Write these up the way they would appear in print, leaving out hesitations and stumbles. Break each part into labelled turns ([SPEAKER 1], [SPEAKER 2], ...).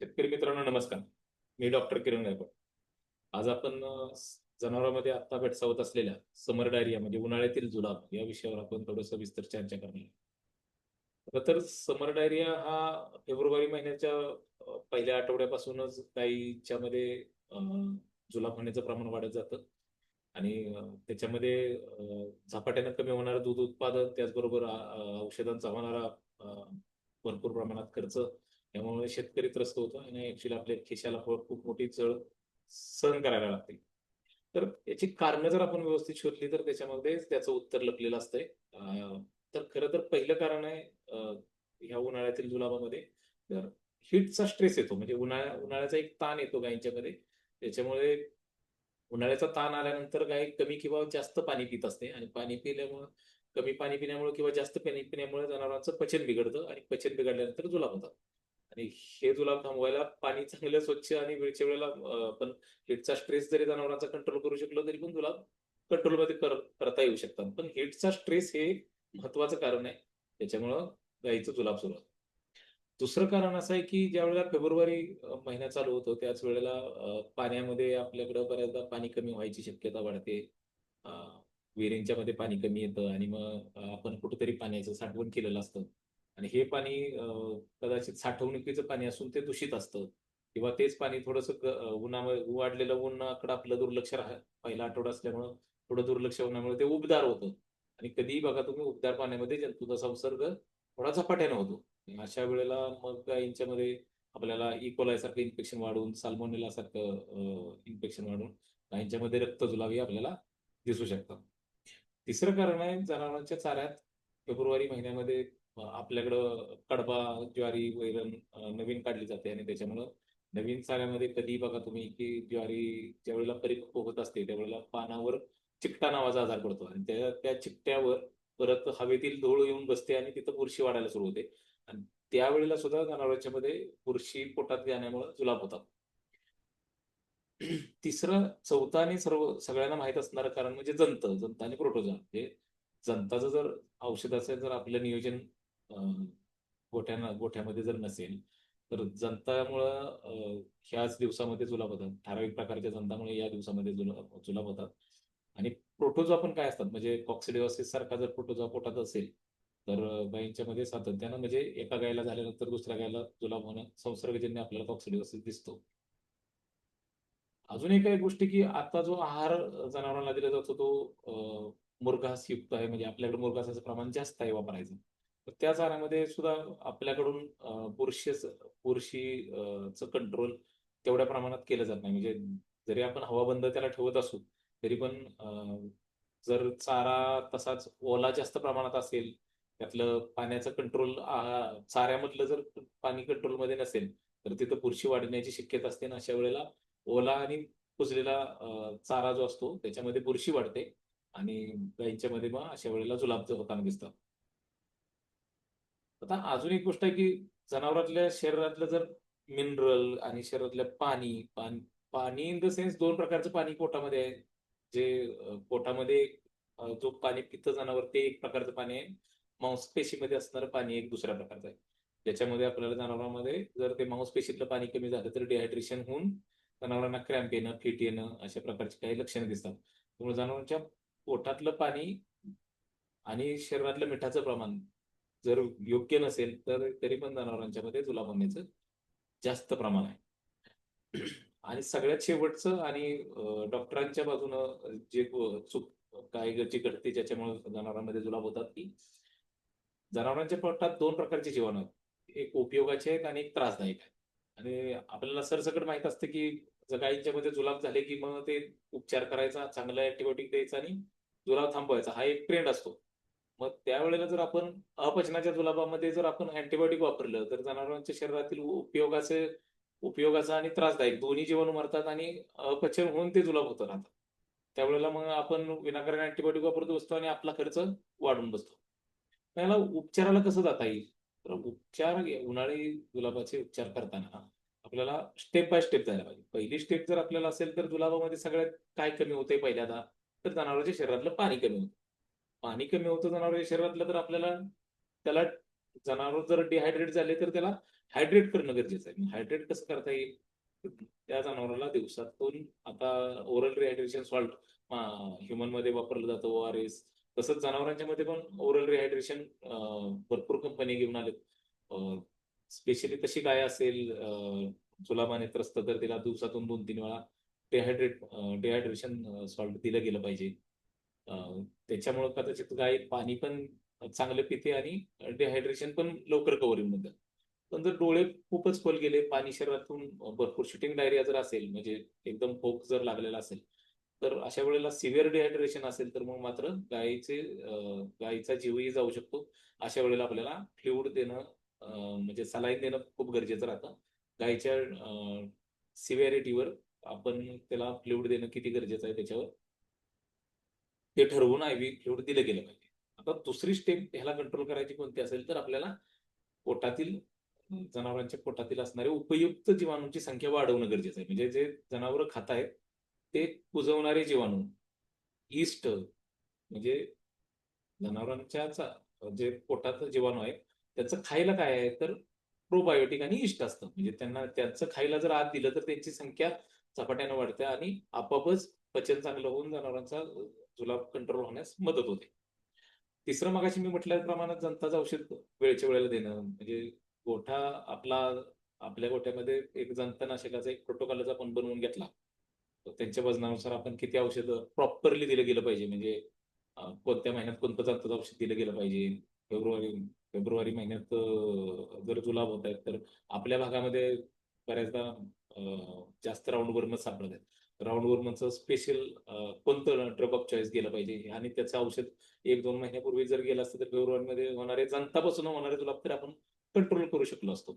[SPEAKER 1] शेतकरी मित्रांनो नमस्कार. मी डॉक्टर किरण गायकवाड. आज आपण जनावरांमध्ये आता भेडसावत असलेल्या समर डायरिया म्हणजे उन्हाळ्यातील जुलाब या विषयावर आपण थोडंसं विस्तर चर्चा करणार आहे. खरं तर समर डायरिया हा फेब्रुवारी महिन्याच्या पहिल्या आठवड्यापासूनच गायीच्यामध्ये अ, जुलाब होण्याचं प्रमाण वाढत जातं आणि त्याच्यामध्ये झपाट्यानं कमी होणारं दूध उत्पादन त्याचबरोबर औषधांचा होणारा भरपूर प्रमाणात खर्च त्यामुळे शेतकरी त्रस्त होतो आणि ऍक्च्युली आपल्या खिशाला खूप मोठी चढ सहन करायला लागते. तर याची कारणं जर आपण व्यवस्थित शोधली तर त्याच्यामध्ये त्याचं उत्तर लपलेलं असतंय. तर खरं तर पहिलं कारण आहे ह्या उन्हाळ्यातील जुलाबामध्ये तर हीटचा स्ट्रेस येतो म्हणजे उन्हाळ्याचा एक ताण येतो गायींच्यामध्ये. त्याच्यामुळे उन्हाळ्याचा ताण आल्यानंतर गाय कमी किंवा जास्त पाणी पित असते आणि कमी पाणी पिण्यामुळे किंवा जास्त पाणी पिण्यामुळे जनावरांचं पचन बिघडतं आणि पचन बिघडल्यानंतर जुलाब होतात. आणि हे जुलाब थांबवायला पाणी चांगलं स्वच्छ आणि वेळच्या वेळेला पण हीटचा स्ट्रेस जरी जनावरांचा कंट्रोल करू शकलो तरी पण जुलाब कंट्रोलमध्ये करता येऊ शकतात. पण हीटचा स्ट्रेस हे महत्वाचं कारण आहे. त्याच्यामुळं गायीचं जुलाब सुरू होतं. दुसरं कारण असं आहे, की ज्यावेळेला फेब्रुवारी महिना चालू होतो त्याच वेळेला पाण्यामध्ये आपल्याकडं बऱ्याचदा पाणी कमी व्हायची शक्यता वाढते. अ, विहिरींच्यामध्ये पाणी कमी येतं आणि मग आपण कुठेतरी पाण्याचं साठवण केलेलं असतं आणि हे पाणी कदाचित साठवणुकीचं पाणी असून ते दूषित असतं किंवा तेच पाणी थोडंसं उन्हामुळे वाढलेलं उन्हाकडे आपलं दुर्लक्ष पहिला आठवडा असल्यामुळं थोडं दुर्लक्ष होण्यामुळे ते उबदार होतं आणि कधीही बघा तुम्ही उबदार पाण्यामध्ये जंतूचा संसर्ग थोडा झपाट्याने होतो. अशा वेळेला मग गायींच्यामध्ये आपल्याला इकोलाय सारखं इन्फेक्शन वाढून, साल्मोनेला सारखं इन्फेक्शन वाढून गायींच्यामध्ये रक्तजुलाबही आपल्याला दिसू शकतात. तिसरं कारण आहे जनावरांच्या चाऱ्यात फेब्रुवारी महिन्यामध्ये आपल्याकडं कडबा, ज्वारी, वैरण नवीन काढली जाते आणि त्याच्यामुळं नवीन चाऱ्यामध्ये कधीही बघा तुम्ही, की ज्वारी ज्यावेळेला परिपक्व होत असते, त्यावेळेला पानावर चिकटा नावाचा आजार पडतो आणि त्या त्या चिकट्यावर परत हवेतील धूळ येऊन बसते आणि तिथं बुरशी वाढायला सुरू होते आणि त्यावेळेला सुद्धा जनावरांच्या मध्ये बुरशी पोटात जाण्यामुळे जुलाब होतात. चौथं आणि सगळ्यांना माहीत असणारं कारण म्हणजे जंत आणि प्रोटोझोआ. म्हणजे जंताचं जर औषधाचं जर आपलं नियोजन अ, गोठ्यामध्ये जर नसेल, तर जंतामुळं ह्याच दिवसामध्ये जुलाब होतात. ठराविक प्रकारच्या जंतामुळे या दिवसामध्ये जुलाब होतात. आणि प्रोटोझोआ पण काय असतात म्हणजे कॉक्सिडिओसिस सारखा जर प्रोटोझोआ पोटात असेल, तर गायींच्यामध्ये सातत्यानं म्हणजे एका गायीला झाल्यानंतर दुसऱ्या गायीला जुलाब होणं संसर्गजन्य आपल्याला कॉक्सिडिओसिस दिसतो. अजून एक गोष्ट की आता जो आहार जनावरांना दिला जातो तो मुरघासयुक्त आहे. म्हणजे आपल्याकडे मुरघासाचं प्रमाण जास्त आहे वापरायचं. तर त्या चाऱ्यामध्ये सुद्धा आपल्याकडून बुरशी चं कंट्रोल तेवढ्या प्रमाणात केलं जात नाही. म्हणजे जरी आपण हवाबंद त्याला ठेवत असू, तरी पण जर चारा तसाच ओला जास्त प्रमाणात असेल, त्यातलं पाण्याचं कंट्रोल चाऱ्यामधलं जर पाणी कंट्रोलमध्ये नसेल, तर तिथं बुरशी वाढण्याची शक्यता असते आणि अशा वेळेला ओला आणि कुजलेला चारा जो असतो त्याच्यामध्ये बुरशी वाढते आणि गायींच्यामध्ये मग अशा वेळेला जुलाब होताना दिसतात. आता अजून एक गोष्ट आहे, की जनावरातल्या शरीरातलं जर मिनरल आणि शरीरातलं पाणी इन द सेन्स 2 प्रकारचं पाणी पोटामध्ये आहे. जे पोटामध्ये जो पाणी पितं जनावर ते एक प्रकारचं पाणी आहे. मांसपेशीमध्ये असणारं पाणी एक दुसऱ्या प्रकारचं आहे. ज्याच्यामध्ये आपल्याला जनावरांमध्ये जर ते मांसपेशीतलं पाणी कमी झालं तर डिहायड्रेशन होऊन जनावरांना क्रॅम्प येणं, फिट येणं अशा प्रकारची काही लक्षणं दिसतात. त्यामुळे जनावरांच्या पोटातलं पाणी आणि शरीरातलं मिठाचं प्रमाण जर योग्य नसेल, तर तरी पण जनावरांच्यामध्ये जुलाब होण्याचं जास्त प्रमाण आहे. आणि सगळ्यात शेवटचं आणि डॉक्टरांच्या बाजूनं जे चूक काय जी घडते ज्याच्यामुळे जनावरांमध्ये जुलाब होतात, की जनावरांच्या पोटात 2 प्रकारचे जीवाणू आहेत. एक उपयोगाचे आहेत आणि एक त्रासदायक आहेत. आणि आपल्याला सरसकट माहीत असतं, की जर गायींच्यामध्ये जुलाब झाले, की मग ते उपचार करायचा, चांगला अँटिबायोटिक द्यायचा आणि जुलाब थांबवायचा हा एक ट्रेंड असतो. मग त्यावेळेला जर आपण अपचनाच्या जुलाबामध्ये जर आपण अँटिबायोटिक वापरलं, तर जनावरांच्या शरीरातील उपयोगाचा आणि त्रासदायक दोन्ही जीवाणू मरतात आणि अपचन होऊन ते जुलाब होतं राहतात. त्यावेळेला मग आपण विनाकारण अँटिबायोटिक वापरत बसतो आणि आपला खर्च वाढून बसतो. त्याला उपचाराला कसं जाता येईल? तर उन्हाळी जुलाबाचे उपचार करताना आपल्याला स्टेप बाय स्टेप जायला पाहिजे. पहिली स्टेप जर आपल्याला असेल, तर जुलाबामध्ये सगळ्यात काय कमी होतंय पहिल्यांदा, तर जनावरांच्या शरीरातलं पाणी कमी होतं. पाणी कमी होतं जनावरांच्या शरीरातलं, तर आपल्याला त्याला जनावर जर डिहायड्रेट झाले तर त्याला हायड्रेट करणं गरजेचं आहे. हायड्रेट कसं करता येईल? त्या जनावराला दिवसातून आता ओरल रिहायड्रेशन सॉल्ट ह्युमन मध्ये वापरलं जातं, ORS. तसंच जनावरांच्या मध्ये पण ओरल रिहायड्रेशन भरपूर कंपनी घेऊन आलेत. स्पेशली तशी गाय असेल जुलाबाने त्रस्त, तर तिला दिवसातून 2-3 वेळा डिहायड्रेशन सॉल्ट दिलं गेलं पाहिजे. त्याच्यामुळे कदाचित गाय पाणी पण चांगलं पिते आणि डिहायड्रेशन पण लवकर कव्हर होऊन जातं. पण जर डोळे खूपच खोल गेले, पाणी शरीरातून भरपूर शूटिंग डायरिया जर असेल, म्हणजे एकदम भूक जर लागलेला असेल, तर अशा वेळेला सिव्हिअर डिहायड्रेशन असेल तर मग मात्र गायीचा जीवही जाऊ शकतो. अशा वेळेला आपल्याला फ्लुइड देणं, म्हणजे सलाईन देणं खूप गरजेचं राहतं. गायीच्या सिव्हिअरिटीवर आपण त्याला फ्लुइड देणं किती गरजेचं आहे त्याच्यावर ते ठरवून IV फ्लुइड दिलं गेलं पाहिजे. आता दुसरी स्टेप ह्याला कंट्रोल करायची कोणती असेल, तर आपल्याला पोटातील जनावरांच्या पोटातील असणारे उपयुक्त जीवाणूंची संख्या वाढवणं गरजेचं आहे. म्हणजे जे जनावरं खात आहेत ते कुजवणारे जीवाणू, ईस्ट, म्हणजे जनावरांच्या जे पोटात जीवाणू आहे त्याचं खायला काय आहे, तर प्रोबायोटिक आणि ईस्ट असतं. म्हणजे त्यांना त्यांचं खायला जर आत दिलं तर त्यांची संख्या झपाट्यानं वाढते आणि आपोआपच पचन चांगलं होऊन जनावरांचा जुलाब कंट्रोल होण्यास मदत होते. तिसरं मगाशी मी म्हटल्याप्रमाणे जंताचं औषध वेळच्या वेळेला देणं. म्हणजे गोठा आपला आपल्या गोठ्यामध्ये एक जंतनाशकाचा एक प्रोटोकॉलच आपण बनवून घेतला. तर त्यांच्या वजनानुसार आपण किती औषधं प्रॉपरली दिलं गेलं पाहिजे. म्हणजे कोणत्या महिन्यात कोणतं जंताचं औषध दिलं गेलं पाहिजे. फेब्रुवारी फेब्रुवारी महिन्यात जर जुलाब होत आहेत, तर आपल्या भागामध्ये बऱ्याचदा जास्त राऊंड वर्मच सापडत आहेत. राऊंड वर्मचं स्पेशल कोणतं ड्रग ऑफ चॉईस गेलं पाहिजे आणि त्याचं औषध 1-2 महिन्यापूर्वी जर गेलं असतं, तर फेब्रुवारीमध्ये होणारे जंतापासून होणारे जुलाब तर आपण कंट्रोल करू शकलो असतो.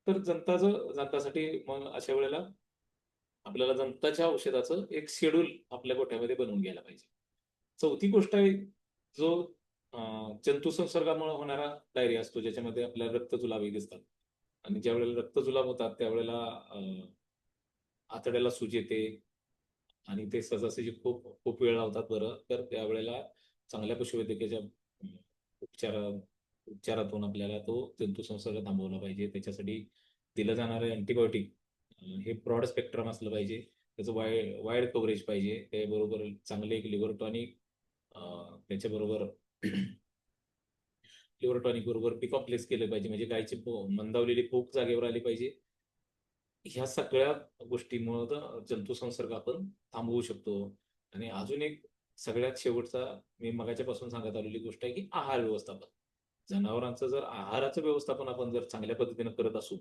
[SPEAKER 1] तर जंतासाठी मग अशा वेळेला आपल्याला जंताच्या औषधाचं एक शेड्यूल आपल्या गोठ्यामध्ये बनवून घ्यायला पाहिजे. चौथी गोष्ट आहे, जो जंतू संसर्गामुळे होणारा डायरिया असतो, ज्याच्यामध्ये आपल्याला रक्तजुलाबही दिसतात. आणि ज्यावेळेला रक्तजुलाब होतात त्यावेळेला आतड्याला सूज येते आणि ते सहजासहजी खूप खूप वेळ लावतात बरं. तर त्यावेळेला चांगल्या पशुवैद्यकीय उपचार उपचारातून आपल्याला तो जंतू संसर्ग थांबवला पाहिजे. त्याच्यासाठी दिलं जाणारं अँटिबायोटिक हे ब्रॉड स्पेक्ट्रम असलं पाहिजे. त्याचं वाईड कव्हरेज पाहिजे. त्याबरोबर चांगले एक लिव्हर टॉनिक, त्याच्याबरोबर लिव्हर टॉनिक बरोबर बिकॉम्प्लेक्स केलं पाहिजे. म्हणजे गायची मंदावलेली भूक जागेवर आली पाहिजे. ह्या सगळ्या गोष्टीमुळं जंतू संसर्ग आपण थांबवू शकतो. आणि अजून एक सगळ्यात शेवटचा मी मगाच्यापासून सांगत आलेली गोष्ट आहे, की आहार व्यवस्थापन. जनावरांचं जर आहाराचं व्यवस्थापन आपण जर चांगल्या पद्धतीने करत असू,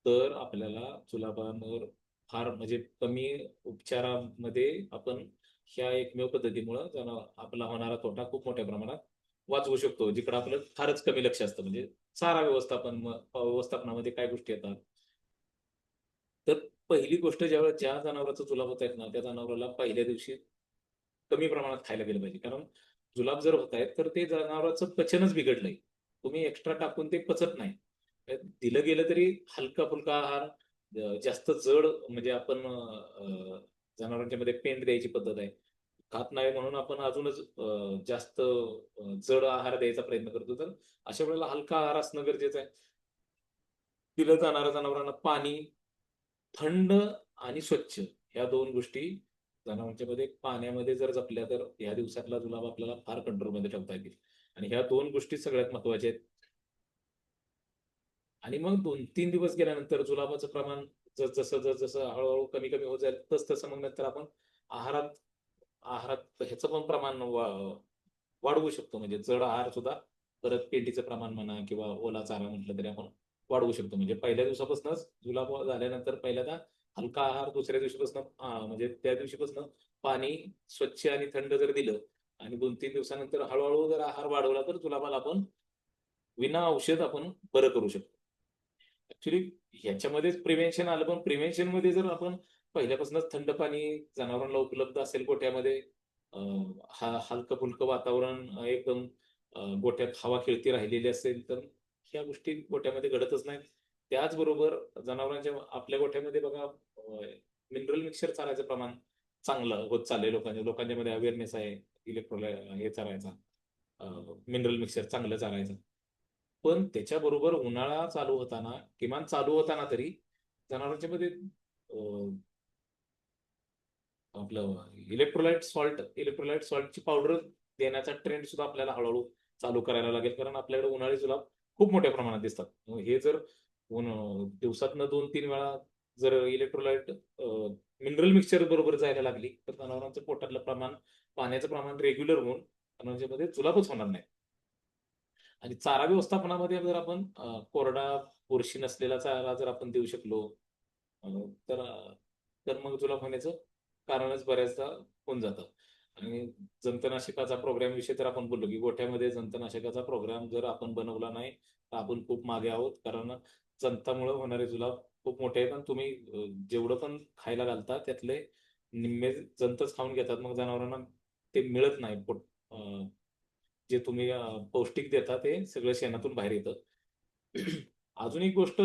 [SPEAKER 1] तर आपल्याला जुलाबांवर फार म्हणजे कमी उपचारामध्ये आपण ह्या एकमेव पद्धतीमुळं आपला होणारा तोटा खूप मोठ्या प्रमाणात वाचवू शकतो. जिकडं आपलं फारच कमी लक्ष असतं. म्हणजे चारा व्यवस्थापनामध्ये काय गोष्टी येतात. तर पहिली गोष्ट ज्या जनावराचा जुलाब होत आहेत ना, त्या जनावराला पहिल्या दिवशी कमी प्रमाणात खायला गेलं पाहिजे. कारण जुलाब जर होत आहेत, तर ते जनावराचं पचनच बिघडलंय. तुम्ही एक्स्ट्रा टाकून ते पचत नाही. दिलं गेलं तरी हलका-फुलका आहार, जास्त जड म्हणजे आपण जनावरांच्या मध्ये पेंड द्यायची पद्धत आहे. खात नाही म्हणून आपण अजूनच जास्त जड आहार द्यायचा प्रयत्न करतो. तर अशा वेळेला हलका आहार असणं गरजेचं आहे. दिलं जाणाऱ्या जनावरांना पाणी थंड आणि स्वच्छ ह्या 2 गोष्टी जनावरांच्या मध्ये पाण्यामध्ये जर जपल्या, तर ह्या दिवसातला जुलाब आपल्याला फार कंट्रोलमध्ये ठेवता येतील. आणि ह्या 2 गोष्टी सगळ्यात महत्त्वाच्या आहेत. आणि मग 2-3 दिवस गेल्यानंतर जुलाबाचं प्रमाण जसं हळू-हळू कमी-कमी होत जाईल, तसं मग नंतर आपण आहारात आहारात ह्याचं पण प्रमाण वाढवू शकतो. म्हणजे जड आहार सुद्धा परत पेंडीचं प्रमाण म्हणा किंवा ओला चारा म्हटलं तरी आपण वाढवू शकतो. म्हणजे पहिल्या दिवसापासूनच जुलाब झाल्यानंतर पहिल्यांदा हलका आहार, दुसऱ्या दिवशीपासून म्हणजे त्या दिवशीपासून पाणी स्वच्छ आणि थंड जर दिलं आणि 2-3 दिवसानंतर हळू जर आहार वाढवला, तर जुलाबाला आपण विना औषध आपण बरं करू शकतो. ऍक्च्युली ह्याच्यामध्येच प्रिव्हेन्शन आलं, पण प्रिव्हेन्शनमध्ये जर आपण पहिल्यापासूनच थंड पाणी जनावरांना उपलब्ध असेल गोठ्यामध्ये, हलकं-फुलकं वातावरण, एकदम गोठ्यात हवा खेळती राहिलेली असेल, तर ह्या गोष्टी गोठ्यामध्ये घडतच नाहीत. त्याचबरोबर जनावरांच्या आपल्या गोठ्यामध्ये बघा मिनरल मिक्सचर चारायचं प्रमाण चांगलं होत चाललंय लोकांच्या मध्ये अवेअरनेस आहे. हे चारायचा, मिनरल मिक्सचर चांगलं चारायचं. पण त्याच्याबरोबर उन्हाळा चालू होताना, किमान चालू होताना तरी जनावरांच्या मध्ये आपलं इलेक्ट्रोलाइट सॉल्टची पावडर देण्याचा ट्रेंड सुद्धा आपल्याला हळूहळू चालू करायला लागेल, कारण आपल्याकडे उन्हाळी जुलाब खूप मोठ्या प्रमाणात दिसतात. हे जर दिवसातनं 2-3 वेळा जर इलेक्ट्रोलाइट मिनरल मिक्सचर बरोबर जायला लागली, तर जनावरांचं पोटातलं प्रमाण, पाण्याचं प्रमाण रेग्युलर होऊन जनावरांच्या जुलाबच होणार नाही. आणि चारा व्यवस्थापनामध्ये जर आपण कोरडा, बुरशी नसलेला चारा जर आपण देऊ शकलो, अ, तर तर मग जुलाब होण्याचं कारणच बऱ्याचदा होऊन जातं. आणि जंतनाशकाचा प्रोग्राम विषयी तर आपण बोललो, की गोठ्यामध्ये जंतनाशकाचा प्रोग्राम जर आपण बनवला नाही, तर आपण खूप मागे आहोत. कारण जंतामुळे होणारे जुलाब खूप मोठे आहेत आणि तुम्ही जेवढं पण खायला घालता त्यातले निम्मे जंतच खाऊन घेतात. मग जनावरांना ते मिळत नाही. जे तुम्ही पौष्टिक देता ते सगळं शेणातून बाहेर येतं. अजून एक गोष्ट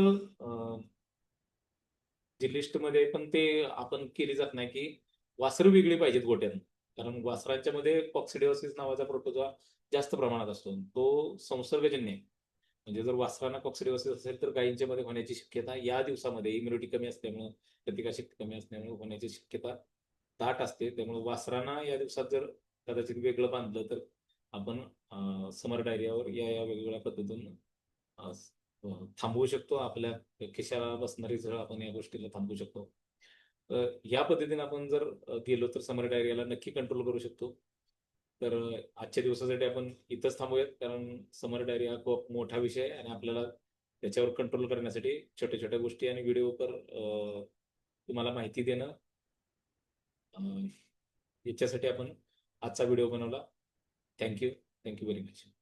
[SPEAKER 1] जी लिस्टमध्ये पण ते आपण केली जात नाही, की वासरं वेगळी पाहिजेत गोठ्यातून. कारण वासरांच्या मध्ये कॉक्सिडिओसिस नावाचा प्रोटोझोआ जास्त प्रमाणात असतो. तो संसर्गजन्य आहे. म्हणजे जर वासरांना कॉक्सिडिओसिस असेल, तर गायींच्या मध्ये होण्याची शक्यता या दिवसामध्ये इम्युनिटी कमी असल्यामुळं, प्रतिकारशक्ती कमी असल्यामुळे होण्याची शक्यता दाट असते. त्यामुळे वासरांना या दिवसात जर कदाचित वेगळं बांधलं, तर आपण समर डायरियावर या वेगवेगळ्या पद्धतीतून अ, थांबवू शकतो. आपल्या खिशाला बसणारी झळ आपण या गोष्टीला थांबवू शकतो. या पद्धतीने आपण जर गेलो तर समर डायरियाला नक्की कंट्रोल करू शकतो. तर आजच्या दिवसासाठी आपण इथंच थांबूयात, कारण समर डायरिया हा खूप मोठा विषय आहे आणि आपल्याला त्याच्यावर कंट्रोल करण्यासाठी छोट्या-छोट्या गोष्टी आणि व्हिडिओवर तुम्हाला माहिती देणं, अ, याच्यासाठी आपण आजचा व्हिडिओ बनवला. Thank you. Thank you very much.